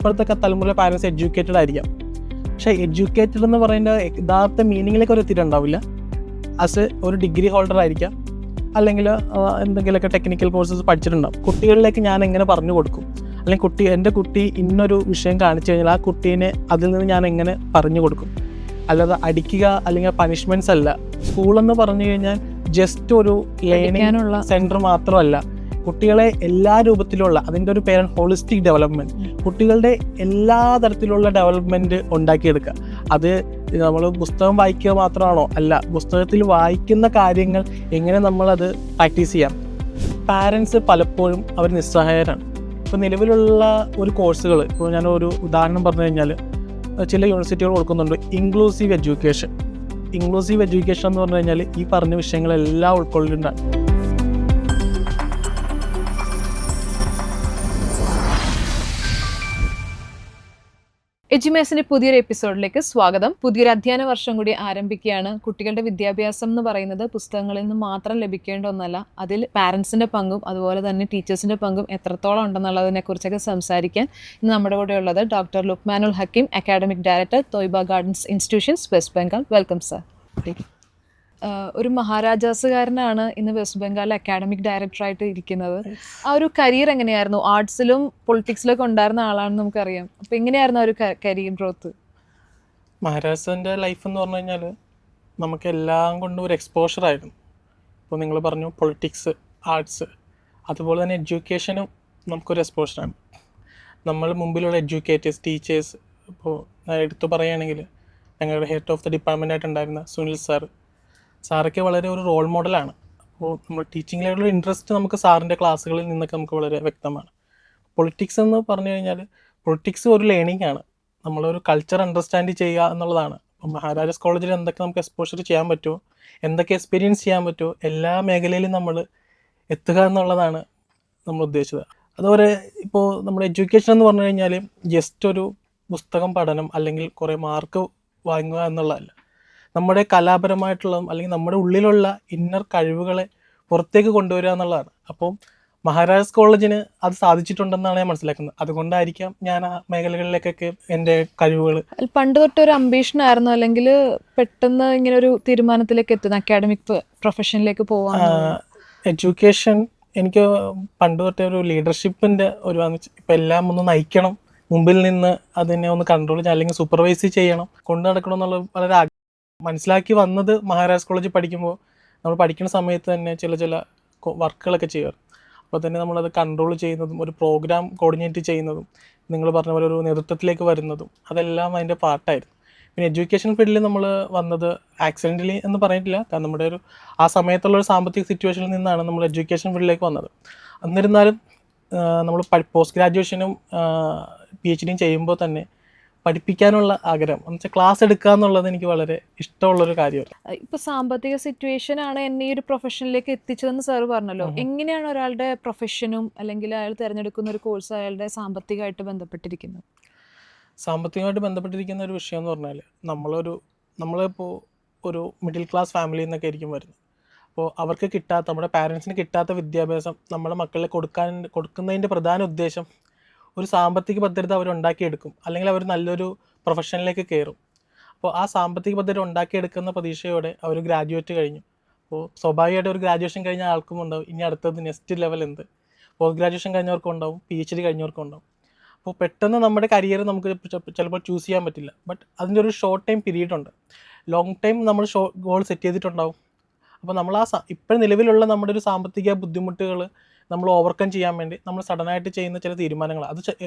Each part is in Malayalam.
ഇപ്പോഴത്തെ തലമുറ പാരൻസ് എഡ്യൂക്കേറ്റഡ് ആയിരിക്കാം, പക്ഷേ എഡ്യൂക്കേറ്റഡ് എന്ന് പറയുന്ന യഥാർത്ഥ മീനിങ്ങിലേക്ക് അവർ എത്തിയിട്ടുണ്ടാവില്ല. ആസ് ഒരു ഡിഗ്രി ഹോൾഡർ ആയിരിക്കാം, അല്ലെങ്കിൽ എന്തെങ്കിലുമൊക്കെ ടെക്നിക്കൽ കോഴ്സസ് പഠിച്ചിട്ടുണ്ടാവും. കുട്ടികളിലേക്ക് ഞാൻ എങ്ങനെ പറഞ്ഞു കൊടുക്കും, അല്ലെങ്കിൽ എൻ്റെ കുട്ടി ഇന്നൊരു വിഷയം കാണിച്ചു കഴിഞ്ഞാൽ ആ കുട്ടീനെ അതിൽ നിന്ന് ഞാൻ എങ്ങനെ പറഞ്ഞു കൊടുക്കും. അല്ലാതെ അടിക്കുക അല്ലെങ്കിൽ പണിഷ്മെൻറ്റ്സ് അല്ല. സ്കൂളെന്ന് പറഞ്ഞു കഴിഞ്ഞാൽ ജസ്റ്റ് ഒരു ലേണിംഗ് സെൻറ്റർ മാത്രമല്ല, കുട്ടികളെ എല്ലാ രൂപത്തിലുള്ള അതിൻ്റെ ഒരു പേരാണ് ഹോളിസ്റ്റിക് ഡെവലപ്മെൻറ്റ്. കുട്ടികളുടെ എല്ലാ തരത്തിലുള്ള ഡെവലപ്മെൻറ്റ് ഉണ്ടാക്കിയെടുക്കുക. അത് നമ്മൾ പുസ്തകം വായിക്കുക മാത്രമാണോ? അല്ല, പുസ്തകത്തിൽ വായിക്കുന്ന കാര്യങ്ങൾ എങ്ങനെ നമ്മളത് പ്രാക്ടീസ് ചെയ്യാം. പാരൻസ് പലപ്പോഴും അവർ നിസ്സഹായരാണ്. ഇപ്പോൾ നിലവിലുള്ള ഒരു കോഴ്സുകൾ, ഇപ്പോൾ ഞാനൊരു ഉദാഹരണം പറഞ്ഞു കഴിഞ്ഞാൽ ചില യൂണിവേഴ്സിറ്റികൾ കൊടുക്കുന്നുണ്ട് ഇൻക്ലൂസീവ് എഡ്യൂക്കേഷൻ. ഇൻക്ലൂസീവ് എഡ്യൂക്കേഷൻ എന്ന് പറഞ്ഞു കഴിഞ്ഞാൽ ഈ പറഞ്ഞ വിഷയങ്ങളെല്ലാം ഉൾക്കൊള്ളിണ്ടാണ്. എഡ്യൂമേസിന്റെ പുതിയൊരു എപ്പിസോഡിലേക്ക് സ്വാഗതം. പുതിയൊരു അധ്യയന വർഷം കൂടി ആരംഭിക്കുകയാണ്. കുട്ടികളുടെ വിദ്യാഭ്യാസം എന്ന് പറയുന്നത് പുസ്തകങ്ങളിൽ നിന്ന് മാത്രം ലഭിക്കേണ്ട ഒന്നല്ല. അതിൽ പാരൻസിന്റെ പങ്കും അതുപോലെ തന്നെ ടീച്ചേഴ്സിന്റെ പങ്കും എത്രത്തോളം ഉണ്ടെന്നുള്ളതിനെ കുറിച്ചൊക്കെ സംസാരിക്കാൻ ഇന്ന് നമ്മുടെ കൂടെ ഉള്ളത് doctor Luqmanul Hakeem, academic director, Thoiba gardens institutions, west Bengal. Welcome sir. ഒരു മഹാരാജാസുകാരനാണ് ഇന്ന് വെസ്റ്റ് ബംഗാളിലെ അക്കാഡമിക് ഡയറക്ടറായിട്ട് ഇരിക്കുന്നത്. ആ ഒരു കരിയർ എങ്ങനെയായിരുന്നു? ആർട്സിലും പൊളിറ്റിക്സിലൊക്കെ ഉണ്ടായിരുന്ന ആളാണെന്ന് നമുക്കറിയാം. അപ്പോൾ എങ്ങനെയായിരുന്നു ആ ഒരു കരിയർ ഗ്രോത്ത്? മഹാരാജാസിൻ്റെ ലൈഫ് എന്ന് പറഞ്ഞു കഴിഞ്ഞാൽ നമുക്ക് എല്ലാം കൊണ്ടും ഒരു എക്സ്പോഷറായിരുന്നു. ഇപ്പോൾ നിങ്ങൾ പറഞ്ഞു പൊളിറ്റിക്സ്, ആർട്സ്, അതുപോലെ തന്നെ എഡ്യൂക്കേഷനും നമുക്കൊരു എക്സ്പോഷറാണ്. നമ്മൾ മുമ്പിലുള്ള എഡ്യൂക്കേറ്റേഴ്സ്, ടീച്ചേഴ്സ്, ഇപ്പോൾ എടുത്തു പറയുകയാണെങ്കിൽ ഞങ്ങളുടെ ഹെഡ് ഓഫ് ദി ഡിപ്പാർട്ട്മെൻ്റ് ആയിട്ടുണ്ടായിരുന്ന സുനിൽ സാറൊക്കെ വളരെ ഒരു റോൾ മോഡലാണ്. അപ്പോൾ നമ്മൾ ടീച്ചിങ്ങിലുള്ള ഇൻട്രസ്റ്റ് നമുക്ക് സാറിൻ്റെ ക്ലാസ്സുകളിൽ നിന്നൊക്കെ നമുക്ക് വളരെ വ്യക്തമാണ്. പൊളിറ്റിക്സ് എന്ന് പറഞ്ഞു കഴിഞ്ഞാൽ പൊളിറ്റിക്സ് ഒരു ലേണിംഗ് ആണ്. നമ്മളൊരു കൾച്ചർ അണ്ടർസ്റ്റാൻഡ് ചെയ്യുക എന്നുള്ളതാണ്. അപ്പോൾ മഹാരാജാസ് കോളേജിൽ എന്തൊക്കെ നമുക്ക് എക്സ്പോഷർ ചെയ്യാൻ പറ്റുമോ, എന്തൊക്കെ എക്സ്പീരിയൻസ് ചെയ്യാൻ പറ്റുമോ, എല്ലാ മേഖലയിലും നമ്മൾ എത്തുക എന്നുള്ളതാണ് നമ്മൾ ഉദ്ദേശിച്ചത്. അതുപോലെ ഇപ്പോൾ നമ്മുടെ എഡ്യൂക്കേഷൻ എന്ന് പറഞ്ഞു കഴിഞ്ഞാൽ ജസ്റ്റ് ഒരു പുസ്തകം പഠനം അല്ലെങ്കിൽ കുറേ മാർക്ക് വാങ്ങുക എന്നുള്ളതല്ല. നമ്മുടെ കലാപരമായിട്ടുള്ളതും അല്ലെങ്കിൽ നമ്മുടെ ഉള്ളിലുള്ള ഇന്നർ കഴിവുകളെ പുറത്തേക്ക് കൊണ്ടുവരിക എന്നുള്ളതാണ്. അപ്പം മഹാരാജാസ് കോളേജിന് അത് സാധിച്ചിട്ടുണ്ടെന്നാണ് ഞാൻ മനസ്സിലാക്കുന്നത്. അതുകൊണ്ടായിരിക്കാം ഞാൻ ആ മേഖലകളിലേക്കൊക്കെ എൻ്റെ കഴിവുകൾ. പണ്ട് തൊട്ടൊരു അംബീഷൻ ആയിരുന്നു, അല്ലെങ്കിൽ പെട്ടെന്ന് ഇങ്ങനെ ഒരു തീരുമാനത്തിലേക്ക് എത്തുന്ന അക്കാഡമിക് പ്രൊഫഷനിലേക്ക് പോകാൻ? എഡ്യൂക്കേഷൻ എനിക്ക് പണ്ട് തൊട്ടേ ഒരു ലീഡർഷിപ്പിൻ്റെ ഒരു ഇപ്പം എല്ലാം ഒന്ന് നയിക്കണം, മുമ്പിൽ നിന്ന് അതിനെ ഒന്ന് കൺട്രോൾ ചെയ്യാൻ അല്ലെങ്കിൽ സൂപ്പർവൈസ് ചെയ്യണം, കൊണ്ടു നടക്കണം എന്നുള്ള വളരെ മനസ്സിലാക്കി വന്നത് മഹാരാജാസ് കോളേജിൽ പഠിക്കുമ്പോൾ. നമ്മൾ പഠിക്കുന്ന സമയത്ത് തന്നെ ചില വർക്കുകളൊക്കെ ചെയ്യാറ്. അപ്പോൾ തന്നെ നമ്മളത് കൺട്രോൾ ചെയ്യുന്നതും ഒരു പ്രോഗ്രാം കോർഡിനേറ്റ് ചെയ്യുന്നതും നിങ്ങൾ പറഞ്ഞ പോലെ ഒരു നേതൃത്വത്തിലേക്ക് വരുന്നതും അതെല്ലാം അതിൻ്റെ പാർട്ടായിരുന്നു. പിന്നെ എഡ്യൂക്കേഷൻ ഫീൽഡിൽ നമ്മൾ വന്നത് ആക്സിഡൻ്റലി എന്ന് പറഞ്ഞിട്ടില്ല, കാരണം നമ്മുടെ ഒരു ആ സമയത്തുള്ളൊരു സാമ്പത്തിക സിറ്റുവേഷനിൽ നിന്നാണ് നമ്മൾ എഡ്യൂക്കേഷൻ ഫീൽഡിലേക്ക് വന്നത്. എന്നിരുന്നാലും നമ്മൾ പോസ്റ്റ് ഗ്രാജുവേഷനും PhD ചെയ്യുമ്പോൾ തന്നെ പഠിപ്പിക്കാനുള്ള ആഗ്രഹം എന്ന് വെച്ചാൽ ക്ലാസ് എടുക്കുക എന്നുള്ളത് എനിക്ക് വളരെ ഇഷ്ടമുള്ളൊരു കാര്യമാണ്. ഇപ്പോൾ സാമ്പത്തിക സിറ്റുവേഷൻ ആണ് എന്നെ ഈ ഒരു പ്രൊഫഷനിലേക്ക് എത്തിച്ചതെന്ന് സാർ പറഞ്ഞല്ലോ. എങ്ങനെയാണ് ഒരാളുടെ പ്രൊഫഷനും അല്ലെങ്കിൽ അയാൾ തിരഞ്ഞെടുക്കുന്ന ഒരു കോഴ്സ് അയാളുടെ സാമ്പത്തികമായിട്ട് ബന്ധപ്പെട്ടിരിക്കുന്നത്? സാമ്പത്തികമായിട്ട് ബന്ധപ്പെട്ടിരിക്കുന്ന ഒരു വിഷയം എന്ന് പറഞ്ഞാൽ നമ്മളിപ്പോൾ ഒരു മിഡിൽ ക്ലാസ് ഫാമിലിയിൽ നിന്നൊക്കെ ആയിരിക്കും വരുന്നത്. അപ്പോൾ അവർക്ക് കിട്ടാത്ത, നമ്മുടെ പാരൻസിന് കിട്ടാത്ത വിദ്യാഭ്യാസം നമ്മുടെ മക്കളെ കൊടുക്കുന്നതിൻ്റെ പ്രധാന ഉദ്ദേശം ഒരു സാമ്പത്തിക ഭദ്രത അവർ ഉണ്ടാക്കിയെടുക്കും, അല്ലെങ്കിൽ അവർ നല്ലൊരു പ്രൊഫഷനിലേക്ക് കയറും. അപ്പോൾ ആ സാമ്പത്തിക ഭദ്രത ഉണ്ടാക്കിയെടുക്കുന്ന പ്രതീക്ഷയോടെ അവർ ഗ്രാജുവേറ്റ് കഴിഞ്ഞു. അപ്പോൾ സ്വാഭാവികമായിട്ട് ഒരു ഗ്രാജുവേഷൻ കഴിഞ്ഞ ആൾക്കും ഉണ്ടാവും ഇനി അടുത്തത് നെക്സ്റ്റ് ലെവൽ എന്ത്. പോസ്റ്റ് ഗ്രാജുവേഷൻ കഴിഞ്ഞവർക്കും ഉണ്ടാവും, PhD കഴിഞ്ഞവർക്കും ഉണ്ടാവും. അപ്പോൾ പെട്ടെന്ന് നമ്മുടെ കരിയർ നമുക്ക് ചിലപ്പോൾ ചൂസ് ചെയ്യാൻ പറ്റില്ല. ബട്ട് അതിൻ്റെ ഒരു ഷോർട്ട് ടൈം പീരീഡ് ഉണ്ട്. ലോങ് ടൈം നമ്മൾ ഗോൾ സെറ്റ് ചെയ്തിട്ടുണ്ടാവും. അപ്പോൾ നമ്മൾ ഇപ്പോഴും നിലവിലുള്ള നമ്മുടെ ഒരു സാമ്പത്തിക ബുദ്ധിമുട്ടുകൾ നമ്മൾ ഓവർകം ചെയ്യാൻ വേണ്ടി നമ്മൾ സഡനായിട്ട് ചെയ്യുന്ന ചില തീരുമാനങ്ങൾ അത്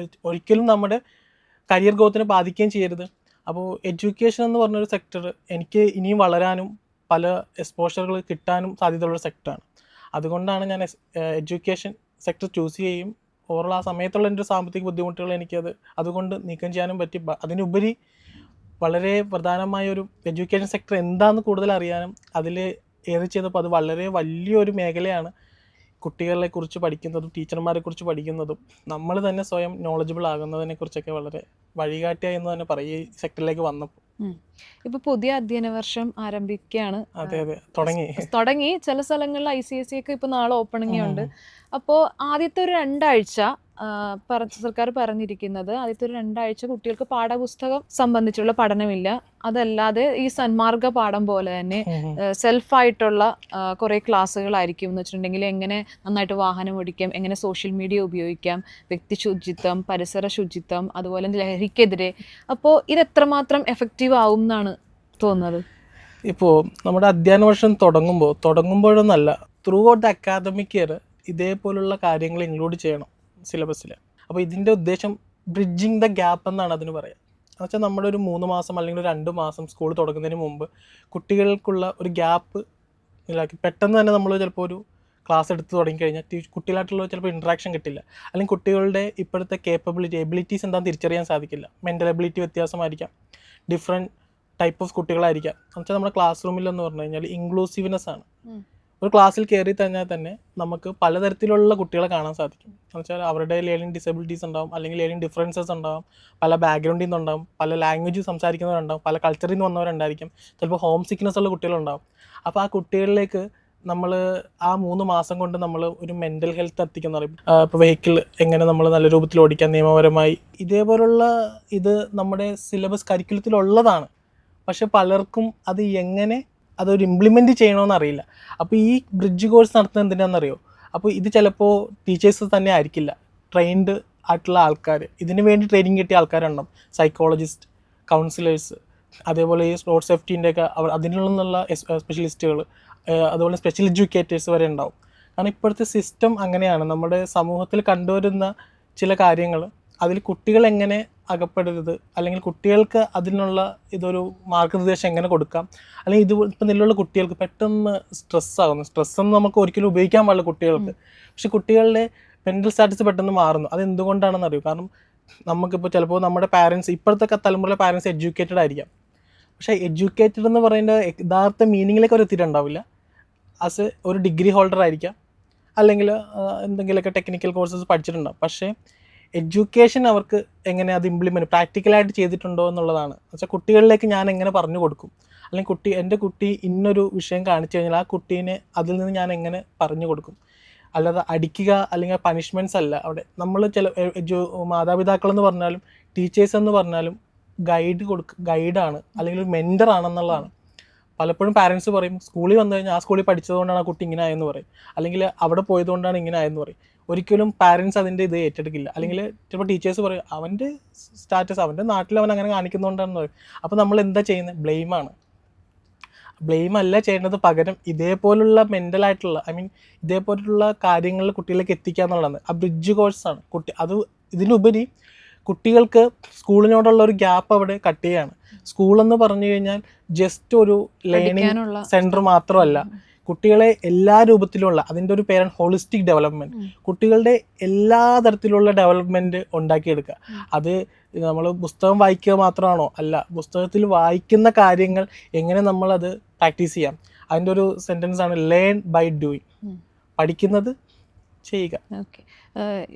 ഒരിക്കലും നമ്മുടെ കരിയർ ഗ്രോത്തിനെ ബാധിക്കുകയും ചെയ്യരുത്. അപ്പോൾ എഡ്യൂക്കേഷൻ എന്ന് പറഞ്ഞൊരു സെക്ടർ എനിക്ക് ഇനിയും വളരാനും പല എക്സ്പോഷറുകൾ കിട്ടാനും സാധ്യതയുള്ളൊരു സെക്ടറാണ്. അതുകൊണ്ടാണ് ഞാൻ എഡ്യൂക്കേഷൻ സെക്ടർ ചൂസ് ചെയ്യുകയും ഓവറോൾ ആ സമയത്തുള്ള എൻ്റെ സാമ്പത്തിക ബുദ്ധിമുട്ടുകൾ അതുകൊണ്ട് നീക്കം ചെയ്യാനും പറ്റി. അതിനുപരി വളരെ പ്രധാനമായ ഒരു എഡ്യൂക്കേഷൻ സെക്ടർ എന്താണെന്ന് കൂടുതൽ അറിയാനും അതിൽ ഏത് ചെയ്തപ്പോൾ അത് വളരെ വലിയൊരു മേഖലയാണ്. കുട്ടികളെ കുറിച്ച് പഠിക്കുന്നതും ടീച്ചർമാരെ കുറിച്ച് പഠിക്കുന്നതും നമ്മൾ തന്നെ സ്വയം നോളജബിൾ ആകുന്നതിനെ കുറിച്ചൊക്കെ വളരെ വഴികാട്ടിയായി എന്ന് തന്നെ പറയും ഈ സെക്ടറിലേക്ക് വന്നപ്പോൾ. ഇപ്പൊ പുതിയ അധ്യയന വർഷം ആരംഭിക്കുകയാണ്. അതെ തുടങ്ങി ചില സ്ഥലങ്ങളിൽ ICSE ഒക്കെ ഇപ്പൊ നാളെ ഓപ്പണിംഗ് ഉണ്ട്. അപ്പോൾ ആദ്യത്തെ ഒരു 2 ആഴ്ച സർക്കാർ പറഞ്ഞിരിക്കുന്നത് ആദ്യത്തെ ഒരു 2 ആഴ്ച കുട്ടികൾക്ക് പാഠപുസ്തകം സംബന്ധിച്ചുള്ള പഠനമില്ല. അതല്ലാതെ ഈ സന്മാർഗ പാഠം പോലെ തന്നെ സെൽഫായിട്ടുള്ള കുറേ ക്ലാസ്സുകളായിരിക്കും. എന്ന് വെച്ചിട്ടുണ്ടെങ്കിൽ എങ്ങനെ നന്നായിട്ട് വാഹനം ഓടിക്കാം, എങ്ങനെ സോഷ്യൽ മീഡിയ ഉപയോഗിക്കാം, വ്യക്തി ശുചിത്വം, പരിസര ശുചിത്വം, അതുപോലെ ലഹരിക്കെതിരെ. അപ്പോൾ ഇത് എത്രമാത്രം എഫക്റ്റീവ് ആവും എന്നാണ് തോന്നുന്നത്? ഇപ്പോൾ നമ്മുടെ അധ്യയന വർഷം തുടങ്ങുമ്പോഴൊന്നല്ല, throughout the academic year ഇതേപോലുള്ള കാര്യങ്ങൾ ഇൻക്ലൂഡ് ചെയ്യണം സിലബസിൽ. അപ്പോൾ ഇതിൻ്റെ ഉദ്ദേശം ബ്രിഡ്ജിങ് ദ ഗ്യാപ്പ് എന്നാണ് അതിന് പറയുക. എന്ന് വെച്ചാൽ നമ്മുടെ ഒരു 3 മാസം അല്ലെങ്കിൽ ഒരു 2 മാസം സ്കൂൾ തുടങ്ങുന്നതിന് മുമ്പ് കുട്ടികൾക്കുള്ള ഒരു ഗ്യാപ്പ് ഇതാക്കി പെട്ടെന്ന് തന്നെ നമ്മൾ ചിലപ്പോൾ ഒരു ക്ലാസ് എടുത്ത് തുടങ്ങിക്കഴിഞ്ഞാൽ കുട്ടികളായിട്ടുള്ള ചിലപ്പോൾ ഇൻട്രാക്ഷൻ കിട്ടില്ല, അല്ലെങ്കിൽ കുട്ടികളുടെ ഇപ്പോഴത്തെ എബിലിറ്റീസ് എന്താണെന്ന് തിരിച്ചറിയാൻ സാധിക്കില്ല. മെൻ്റൽ എബിലിറ്റി വ്യത്യാസമായിരിക്കാം, ഡിഫറെൻറ്റ് ടൈപ്പ് ഓഫ് കുട്ടികളായിരിക്കാം. എന്ന് വെച്ചാൽ നമ്മുടെ ക്ലാസ് റൂമിലെന്ന് പറഞ്ഞു കഴിഞ്ഞാൽ ഇൻക്ലൂസീവ്നെസ് ആണ്. ഒരു ക്ലാസ്സിൽ കയറി കഴിഞ്ഞാൽ തന്നെ നമുക്ക് പലതരത്തിലുള്ള കുട്ടികളെ കാണാൻ സാധിക്കും. എന്ന് വെച്ചാൽ അവരുടെ ലേണിംഗ് ഡിസബിലിറ്റീസ് ഉണ്ടാവും, അല്ലെങ്കിൽ ലേണിംഗ് ഡിഫറൻസസ് ഉണ്ടാവും, പല ബാക്ക്ഗ്രൗണ്ടിൽ നിന്നുണ്ടാവും, പല ലാംഗ്വേജ് സംസാരിക്കുന്നവരുണ്ടാവും, പല കൾച്ചറിൽ നിന്ന് വന്നവരുണ്ടായിരിക്കും, ചിലപ്പോൾ ഹോം സിക്നെസ് ഉള്ള കുട്ടികളുണ്ടാവും. അപ്പോൾ ആ കുട്ടികളിലേക്ക് നമ്മൾ ആ 3 മാസം കൊണ്ട് നമ്മൾ ഒരു മെൻ്റൽ ഹെൽത്ത് എത്തിക്കുന്ന പറയും. ഇപ്പോൾ വെഹിക്കിൾ എങ്ങനെ നമ്മൾ നല്ല രൂപത്തിൽ ഓടിക്കാൻ നിയമപരമായി, ഇതേപോലുള്ള ഇത് നമ്മുടെ സിലബസ് കരിക്കുലത്തിലുള്ളതാണ്. പക്ഷെ പലർക്കും അത് എങ്ങനെ അതൊരു ഇംപ്ലിമെൻറ്റ് ചെയ്യണമെന്ന് അറിയില്ല. അപ്പോൾ ഈ ബ്രിഡ്ജ് കോഴ്സ് നടത്തുന്നത് എന്തിനാണെന്നറിയോ? അപ്പോൾ ഇത് ചിലപ്പോൾ ടീച്ചേഴ്സ് തന്നെ ആയിരിക്കില്ല, ട്രെയിൻഡ് ആയിട്ടുള്ള ആൾക്കാർ, ഇതിന് വേണ്ടി ട്രെയിനിങ് കിട്ടിയ ആൾക്കാരുണ്ടാവും, സൈക്കോളജിസ്റ്റ്, കൗൺസിലേഴ്സ്, അതേപോലെ ഈ റോഡ് സേഫ്റ്റീൻ്റെയൊക്കെ അതിനുള്ള സ്പെഷ്യലിസ്റ്റുകൾ, അതുപോലെ സ്പെഷ്യൽ എഡ്യൂക്കേറ്റേഴ്സ് വരെ ഉണ്ടാവും. കാരണം ഇപ്പോഴത്തെ സിസ്റ്റം അങ്ങനെയാണ്. നമ്മുടെ സമൂഹത്തിൽ കണ്ടുവരുന്ന ചില കാര്യങ്ങൾ അതിൽ കുട്ടികൾ എങ്ങനെ അകപ്പെടരുത്, അല്ലെങ്കിൽ കുട്ടികൾക്ക് അതിനുള്ള ഇതൊരു മാർഗ്ഗനിർദ്ദേശം എങ്ങനെ കൊടുക്കാം, അല്ലെങ്കിൽ ഇത് ഇപ്പം നിലവിലുള്ള കുട്ടികൾക്ക് പെട്ടെന്ന് സ്ട്രെസ്സാകുന്നു. സ്ട്രെസ്സൊന്നും നമുക്ക് ഒരിക്കലും ഉപയോഗിക്കാൻ പാടില്ല കുട്ടികൾക്ക്. പക്ഷെ കുട്ടികളുടെ മെൻ്റൽ സ്റ്റാറ്റസ് പെട്ടെന്ന് മാറുന്നു. അത് എന്തുകൊണ്ടാണെന്ന് അറിയൂ. കാരണം നമുക്കിപ്പോൾ ചിലപ്പോൾ നമ്മുടെ പാരൻസ്, ഇപ്പോഴത്തെ തലമുറയിലെ പാരൻസ് എഡ്യൂക്കേറ്റഡ് ആയിരിക്കാം, പക്ഷേ എഡ്യൂക്കേറ്റഡ് എന്ന് പറയുന്ന യഥാർത്ഥ മീനിങ്ങിലേക്ക് അവർ എത്തിയിട്ടുണ്ടാവില്ല. ആസ് ഒരു ഡിഗ്രി ഹോൾഡർ ആയിരിക്കാം, അല്ലെങ്കിൽ എന്തെങ്കിലുമൊക്കെ ടെക്നിക്കൽ കോഴ്സസ് പഠിച്ചിട്ടുണ്ടാവും. പക്ഷേ എഡ്യൂക്കേഷൻ അവർക്ക് എങ്ങനെ അത് ഇംപ്ലിമെൻറ്റ് പ്രാക്ടിക്കലായിട്ട് ചെയ്തിട്ടുണ്ടോ എന്നുള്ളതാണ്. എന്നുവെച്ചാൽ കുട്ടികളിലേക്ക് ഞാൻ എങ്ങനെ പറഞ്ഞു കൊടുക്കും, അല്ലെങ്കിൽ എൻ്റെ കുട്ടി ഇന്നൊരു വിഷയം കാണിച്ചു കഴിഞ്ഞാൽ ആ കുട്ടീനെ അതിൽ നിന്ന് ഞാൻ എങ്ങനെ പറഞ്ഞു കൊടുക്കും. അല്ലാതെ അടിക്കുക അല്ലെങ്കിൽ പണിഷ്മെൻറ്റ്സ് അല്ല അവിടെ. നമ്മൾ മാതാപിതാക്കളെന്ന് പറഞ്ഞാലും ടീച്ചേഴ്സ് എന്ന് പറഞ്ഞാലും ഗൈഡാണ്, അല്ലെങ്കിൽ ഒരു മെൻറ്ററാണെന്നുള്ളതാണ്. പലപ്പോഴും പാരൻസ് പറയും സ്കൂളിൽ വന്നു കഴിഞ്ഞാൽ ആ സ്കൂളിൽ പഠിച്ചതുകൊണ്ടാണ് ആ കുട്ടി ഇങ്ങനെ ആയെന്ന് പറയും, അല്ലെങ്കിൽ അവിടെ പോയതുകൊണ്ടാണ് ഇങ്ങനെ ആയെന്ന് പറയും. ഒരിക്കലും പാരൻസ് അതിൻ്റെ ഇത് ഏറ്റെടുക്കില്ല. അല്ലെങ്കിൽ ചിലപ്പോൾ ടീച്ചേഴ്സ് പറയും അവൻ്റെ സ്റ്റാറ്റസ് അവൻ്റെ നാട്ടിൽ അവൻ അങ്ങനെ കാണിക്കുന്നതുകൊണ്ടാണെന്ന് പറയും. അപ്പോൾ നമ്മൾ എന്താ ചെയ്യുന്നത്? ബ്ലെയിമാണ്. ബ്ലെയിം അല്ല ചെയ്യേണ്ടത്, പകരം ഇതേപോലുള്ള മെൻ്റലായിട്ടുള്ള ഇതേപോലുള്ള കാര്യങ്ങളിൽ കുട്ടികളിലേക്ക് എത്തിക്കുക എന്നുള്ളതാണ്. ആ ബ്രിഡ്ജ് കോഴ്സാണ് അത്. ഇതിനുപരി കുട്ടികൾക്ക് സ്കൂളിനോടുള്ള ഒരു ഗ്യാപ്പ് അവിടെ കട്ട് ചെയ്യാണ്. സ്കൂളെന്ന് പറഞ്ഞു കഴിഞ്ഞാൽ ജസ്റ്റ് ഒരു ലേണിംഗ് സെൻറ്റർ മാത്രമല്ല, കുട്ടികളെ എല്ലാ രൂപത്തിലുള്ള അതിൻ്റെ ഒരു പേരാണ് ഹോളിസ്റ്റിക് ഡെവലപ്മെൻറ്റ്. കുട്ടികളുടെ എല്ലാ തരത്തിലുള്ള ഡെവലപ്മെൻറ്റ് ഉണ്ടാക്കിയെടുക്കുക. അത് നമ്മൾ പുസ്തകം വായിക്കുക മാത്രമാണോ? അല്ല, പുസ്തകത്തിൽ വായിക്കുന്ന കാര്യങ്ങൾ എങ്ങനെ നമ്മളത് പ്രാക്ടീസ് ചെയ്യാം. അതിൻ്റെ ഒരു സെൻറ്റൻസാണ് ലേൺ ബൈ ഡൂയിങ്. പഠിക്കുന്നത് ചെയ്യുക. ഓക്കെ.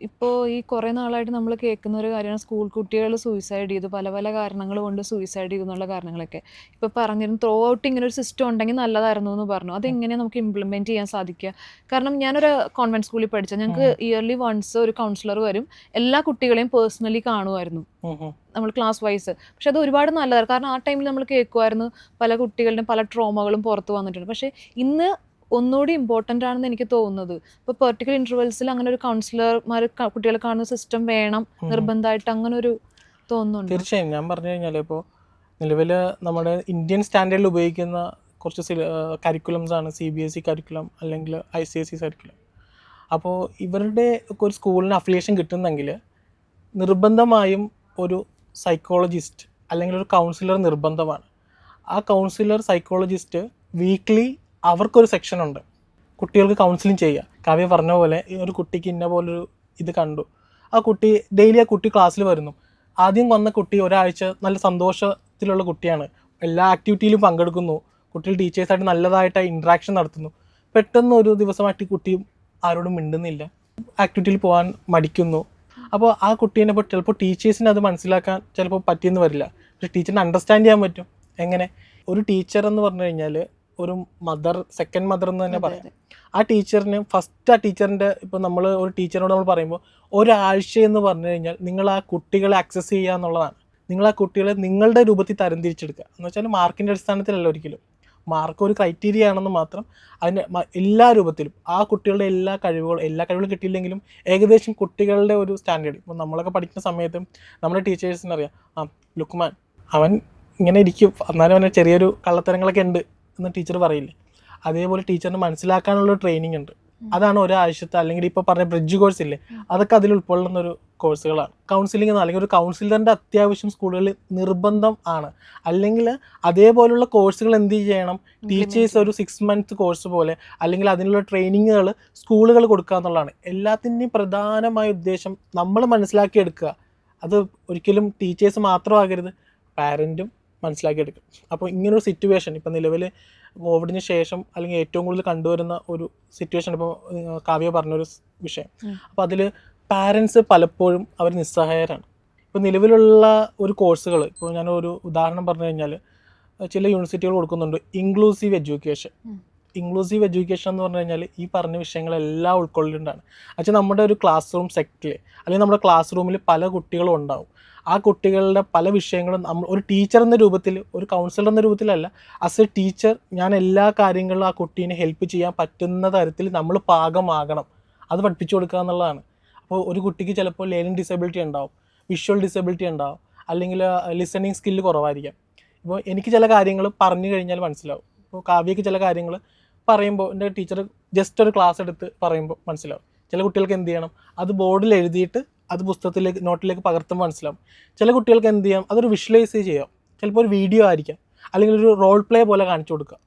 ഇപ്പോൾ ഈ കുറേ നാളായിട്ട് നമ്മൾ കേൾക്കുന്ന ഒരു കാര്യമാണ് സ്കൂൾ കുട്ടികൾ സൂയിസൈഡ് ചെയ്തു, പല പല കാരണങ്ങൾ കൊണ്ട് സൂയിസൈഡ് ചെയ്തു എന്നുള്ള കാരണങ്ങളൊക്കെ. ഇപ്പോൾ പറഞ്ഞിരുന്നു ത്രൂ ഔട്ട് ഇങ്ങനെ ഒരു സിസ്റ്റം ഉണ്ടെങ്കിൽ നല്ലതായിരുന്നു എന്ന് പറഞ്ഞു. അതെങ്ങനെയാണ് നമുക്ക് ഇംപ്ലിമെൻറ്റ് ചെയ്യാൻ സാധിക്കുക? കാരണം ഞാനൊരു കോൺവെൻറ്റ് സ്കൂളിൽ പഠിച്ചത്, ഞങ്ങൾക്ക് ഇയർലി വൺസ് ഒരു കൗൺസിലർ വരും, എല്ലാ കുട്ടികളെയും പേഴ്സണലി കാണുമായിരുന്നു നമ്മൾ ക്ലാസ് വൈസ്. പക്ഷെ അത് ഒരുപാട് നല്ലതായിരുന്നു. കാരണം ആ ടൈമിൽ നമ്മൾ കേൾക്കുമായിരുന്നു പല കുട്ടികളുടെയും പല ട്രോമകളും പുറത്ത് വന്നിട്ടുണ്ട്. പക്ഷേ ഇന്ന് ഒന്നുകൂടി ഇമ്പോർട്ടൻ്റ് ആണെന്ന് എനിക്ക് തോന്നുന്നത്. ഇപ്പോൾ പെർട്ടിക്കുലർ ഇൻ്റർവെൽസിൽ അങ്ങനെ ഒരു കൗൺസിലർമാർ കുട്ടികളെ കാണുന്ന സിസ്റ്റം വേണം നിർബന്ധമായിട്ട്, അങ്ങനെ ഒരു തോന്നുന്നുണ്ട്. തീർച്ചയായും. ഞാൻ പറഞ്ഞു കഴിഞ്ഞാൽ ഇപ്പോൾ നിലവിൽ നമ്മുടെ ഇന്ത്യൻ സ്റ്റാൻഡേർഡിൽ ഉപയോഗിക്കുന്ന കുറച്ച് കരിക്കുലംസ് ആണ് CBSE കരിക്കുലം അല്ലെങ്കിൽ ICSE കരിക്കുലം. അപ്പോൾ ഇവരുടെ ഒക്കെ ഒരു സ്കൂളിന് അഫിലിയേഷൻ കിട്ടുന്നെങ്കിൽ നിർബന്ധമായും ഒരു സൈക്കോളജിസ്റ്റ് അല്ലെങ്കിൽ ഒരു കൗൺസിലർ നിർബന്ധമാണ്. ആ കൗൺസിലർ സൈക്കോളജിസ്റ്റ് വീക്ക്ലി അവർക്കൊരു സെക്ഷനുണ്ട് കുട്ടികൾക്ക് കൗൺസിലിംഗ് ചെയ്യുക. കാവ്യ പറഞ്ഞ പോലെ ഒരു കുട്ടിക്ക് ഇന്ന പോലൊരു ഇത് കണ്ടു, ആ കുട്ടി ഡെയിലി ആ കുട്ടി ക്ലാസ്സിൽ വരുന്നു. ആദ്യം വന്ന കുട്ടി ഒരാഴ്ച നല്ല സന്തോഷത്തിലുള്ള കുട്ടിയാണ്, എല്ലാ ആക്ടിവിറ്റിയിലും പങ്കെടുക്കുന്നു, കുട്ടികൾ ടീച്ചേഴ്സായിട്ട് നല്ലതായിട്ട് ഇൻട്രാക്ഷൻ നടത്തുന്നു. പെട്ടെന്ന് ഒരു ദിവസമായിട്ട് കുട്ടിയും ആരോടും മിണ്ടുന്നില്ല, ആക്ടിവിറ്റിയിൽ പോകാൻ മടിക്കുന്നു. അപ്പോൾ ആ കുട്ടീനെ ഇപ്പോൾ ചിലപ്പോൾ ടീച്ചേഴ്സിന് അത് മനസ്സിലാക്കാൻ ചിലപ്പോൾ പറ്റിയെന്ന് വരില്ല, പക്ഷേ ടീച്ചറിന് അണ്ടർസ്റ്റാൻഡ് ചെയ്യാൻ പറ്റും. എങ്ങനെ? ഒരു ടീച്ചർ എന്ന് പറഞ്ഞു കഴിഞ്ഞാൽ ഒരു മദർ, സെക്കൻഡ് മദർ എന്ന് തന്നെ അതെ, പറയാം. ആ ടീച്ചറിന് ഫസ്റ്റ് ആ ടീച്ചറിൻ്റെ ഇപ്പോൾ നമ്മൾ ഒരു ടീച്ചറിനോട് നമ്മൾ പറയുമ്പോൾ ഒരാഴ്ച എന്ന് പറഞ്ഞു കഴിഞ്ഞാൽ നിങ്ങൾ ആ കുട്ടികളെ ആക്സസ് ചെയ്യുക എന്നുള്ളതാണ്. നിങ്ങൾ ആ കുട്ടികളെ നിങ്ങളുടെ രൂപത്തിൽ തരംതിരിച്ചെടുക്കുക എന്ന് വെച്ചാൽ മാർക്കിൻ്റെ അടിസ്ഥാനത്തിലല്ല ഒരിക്കലും. മാർക്ക് ഒരു ക്രൈറ്റീരിയ ആണെന്ന് മാത്രം. അതിൻ്റെ എല്ലാ രൂപത്തിലും ആ കുട്ടികളുടെ എല്ലാ കഴിവുകളും കിട്ടിയില്ലെങ്കിലും ഏകദേശം കുട്ടികളുടെ ഒരു സ്റ്റാൻഡേർഡ്. ഇപ്പോൾ നമ്മളൊക്കെ പഠിക്കുന്ന സമയത്തും നമ്മുടെ ടീച്ചേഴ്സിന് അറിയാം, ലുക്മാൻ അവൻ ഇങ്ങനെ ഇരിക്കും, എന്നാലും അവന് ചെറിയൊരു കള്ളത്തരങ്ങളൊക്കെ ഉണ്ട് എന്ന് ടീച്ചർ പറയില്ലേ. അതേപോലെ ടീച്ചറിന് മനസ്സിലാക്കാനുള്ള ട്രെയിനിങ് ഉണ്ട്. അതാണ് ഒരാഴ്ചത്തെ, അല്ലെങ്കിൽ ഇപ്പോൾ പറഞ്ഞ ബ്രിഡ്ജ് കോഴ്സ് ഇല്ലേ, അതൊക്കെ അതിൽ ഉൾക്കൊള്ളുന്ന ഒരു കോഴ്സുകളാണ്. കൗൺസിലിംഗ് എന്ന് അല്ലെങ്കിൽ ഒരു കൗൺസിലറിൻ്റെ അത്യാവശ്യം സ്കൂളുകളിൽ നിർബന്ധം ആണ്. അല്ലെങ്കിൽ അതേപോലുള്ള കോഴ്സുകൾ എന്ത് ചെയ്യണം, ടീച്ചേഴ്സ് ഒരു 6 month കോഴ്സ് പോലെ അല്ലെങ്കിൽ അതിനുള്ള ട്രെയിനിങ്ങുകൾ സ്കൂളുകൾ കൊടുക്കുക എന്നുള്ളതാണ്. എല്ലാത്തിൻ്റെയും പ്രധാനമായ ഉദ്ദേശം നമ്മൾ മനസ്സിലാക്കിയെടുക്കുക. അത് ഒരിക്കലും ടീച്ചേഴ്സ് മാത്രമാകരുത്, പാരൻറ്റും മനസ്സിലാക്കിയെടുക്കും. അപ്പോൾ ഇങ്ങനൊരു സിറ്റുവേഷൻ ഇപ്പോൾ നിലവിൽ കോവിഡിന് ശേഷം അല്ലെങ്കിൽ ഏറ്റവും കൂടുതൽ കണ്ടുവരുന്ന ഒരു സിറ്റുവേഷൻ ഇപ്പോൾ കാവ്യ പറഞ്ഞൊരു വിഷയം. അപ്പോൾ അതിൽ പാരൻസ് പലപ്പോഴും അവർ നിസ്സഹായരാണ്. ഇപ്പോൾ നിലവിലുള്ള ഒരു കോഴ്സുകൾ, ഇപ്പോൾ ഞാനൊരു ഉദാഹരണം പറഞ്ഞു കഴിഞ്ഞാൽ ചില യൂണിവേഴ്സിറ്റികൾ കൊടുക്കുന്നുണ്ട് ഇൻക്ലൂസീവ് എഡ്യൂക്കേഷൻ. ഇൻക്ലൂസീവ് എഡ്യൂക്കേഷൻ എന്ന് പറഞ്ഞു കഴിഞ്ഞാൽ ഈ പറഞ്ഞ വിഷയങ്ങളെല്ലാം ഉൾക്കൊള്ളിണ്ടാണ്. പക്ഷേ നമ്മുടെ ഒരു ക്ലാസ് റൂം സെറ്റിൽ അല്ലെങ്കിൽ നമ്മുടെ ക്ലാസ് റൂമിൽ പല കുട്ടികളും ഉണ്ടാവും. ആ കുട്ടികളുടെ പല വിഷയങ്ങളും നമ്മൾ ഒരു ടീച്ചർ എന്ന രൂപത്തിൽ, ഒരു കൗൺസിലർ എന്ന രൂപത്തിലല്ല, ആസ് എ ടീച്ചർ ഞാൻ എല്ലാ കാര്യങ്ങളിലും ആ കുട്ടീനെ ഹെൽപ്പ് ചെയ്യാൻ പറ്റുന്ന തരത്തിൽ നമ്മൾ പാകമാകണം. അത് പഠിപ്പിച്ചു കൊടുക്കുക എന്നുള്ളതാണ്. അപ്പോൾ ഒരു കുട്ടിക്ക് ചിലപ്പോൾ ലേണിംഗ് ഡിസബിലിറ്റി ഉണ്ടാവും, വിഷ്വൽ ഡിസബിലിറ്റി ഉണ്ടാവും, അല്ലെങ്കിൽ ലിസണിങ് സ്കില്ല് കുറവായിരിക്കാം. ഇപ്പോൾ എനിക്ക് ചില കാര്യങ്ങൾ പറഞ്ഞു കഴിഞ്ഞാൽ മനസ്സിലാവും. ഇപ്പോൾ കാവ്യയ്ക്ക് ചില കാര്യങ്ങൾ പറയുമ്പോൾ എൻ്റെ ടീച്ചർ ജസ്റ്റ് ഒരു ക്ലാസ് എടുത്ത് പറയുമ്പോൾ മനസ്സിലാവും. ചില കുട്ടികൾക്ക് എന്ത് ചെയ്യണം, അത് ബോർഡിൽ എഴുതിയിട്ട് അത് പുസ്തകത്തിലേക്ക് നോട്ടിലേക്ക് പകർത്തുമ്പോൾ മനസ്സിലാവും. ചില കുട്ടികൾക്ക് എന്ത് ചെയ്യാം, അതൊരു വിഷ്വലൈസ് ചെയ്യാം. ചിലപ്പോൾ ഒരു വീഡിയോ ആയിരിക്കാം, അല്ലെങ്കിൽ ഒരു റോൾ പ്ലേ പോലെ കാണിച്ചു കൊടുക്കുക.